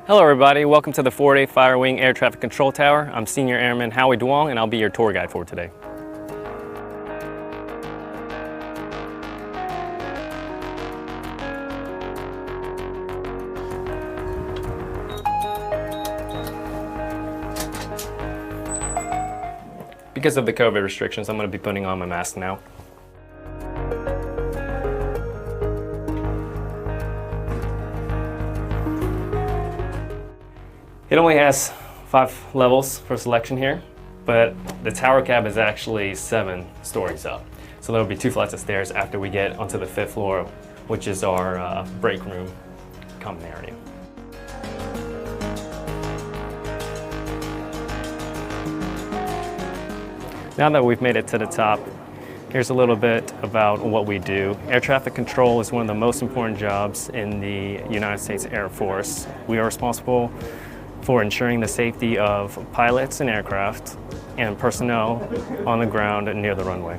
Hello everybody, welcome to the 4th Fire Wing Air Traffic Control Tower. I'm Senior Airman Howie Duong and I'll be your tour guide for today. Because of the COVID restrictions, I'm going to be putting on my mask now. It only has 5 levels for selection here, but the tower cab is actually 7 stories up. So there will be 2 flights of stairs after we get onto the 5th floor, which is our break room common area. Now that we've made it to the top, here's a little bit about what we do. Air traffic control is one of the most important jobs in the United States Air Force. We are responsible for ensuring the safety of pilots and aircraft and personnel on the ground near the runway.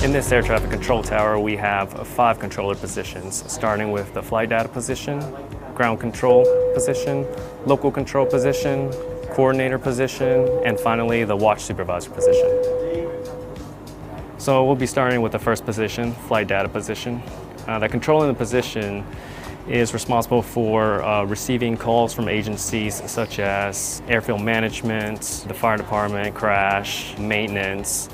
In this air traffic control tower, we have 5 controller positions, starting with the flight data position, ground control position, local control position, coordinator position, and finally the watch supervisor position. So we'll be starting with the first position, flight data position. The control in the position is responsible for receiving calls from agencies such as airfield management, the fire department, crash, maintenance.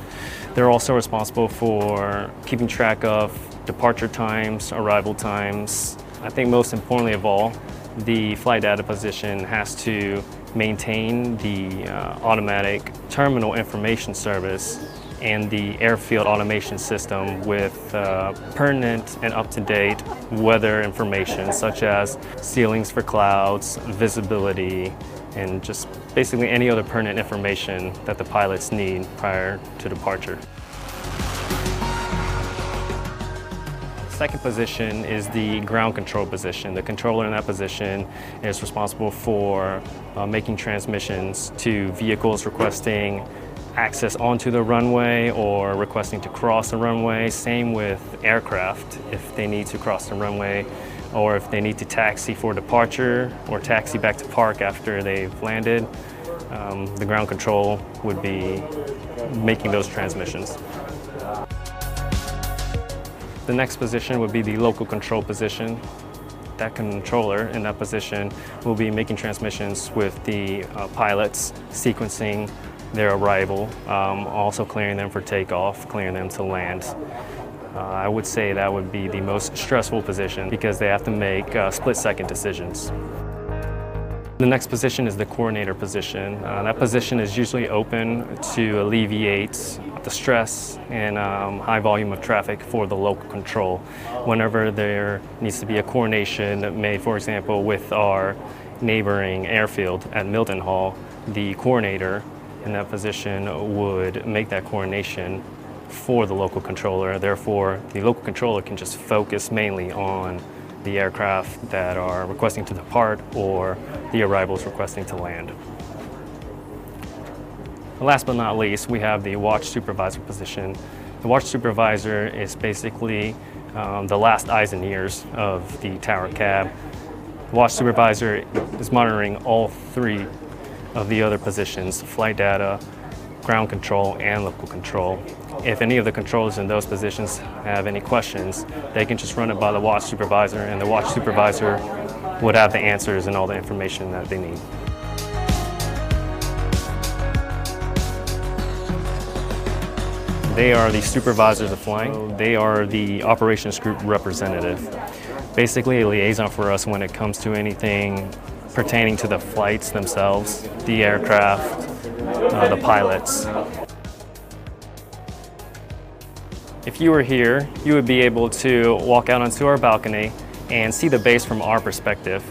They're also responsible for keeping track of departure times, arrival times. I think most importantly of all, the flight data position has to maintain the automatic terminal information service and the airfield automation system with pertinent and up-to-date weather information such as ceilings for clouds, visibility, and just basically any other pertinent information that the pilots need prior to departure. Second position is the ground control position. The controller in that position is responsible for making transmissions to vehicles requesting access onto the runway or requesting to cross the runway. Same with aircraft if they need to cross the runway or if they need to taxi for departure or taxi back to park after they've landed. The ground control would be making those transmissions. The next position would be the local control position. That controller in that position will be making transmissions with the pilots, sequencing their arrival, also clearing them for takeoff, clearing them to land. I would say that would be the most stressful position because they have to make split-second decisions. The next position is the coordinator position. That position is usually open to alleviate the stress and high volume of traffic for the local control. Whenever there needs to be a coordination made, for example, with our neighboring airfield at Milton Hall, the coordinator in that position would make that coordination for the local controller. Therefore, the local controller can just focus mainly on the aircraft that are requesting to depart or the arrivals requesting to land. Last but not least, we have the watch supervisor position. The watch supervisor is basically the last eyes and ears of the tower cab. The watch supervisor is monitoring all 3 of the other positions, flight data, ground control, and local control. If any of the controllers in those positions have any questions, they can just run it by the watch supervisor, and the watch supervisor would have the answers and all the information that they need. They are the supervisors of flying. They are the operations group representative. Basically a liaison for us when it comes to anything pertaining to the flights themselves, the aircraft, the pilots. If you were here, you would be able to walk out onto our balcony and see the base from our perspective.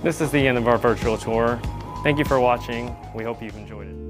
This is the end of our virtual tour. Thank you for watching. We hope you've enjoyed it.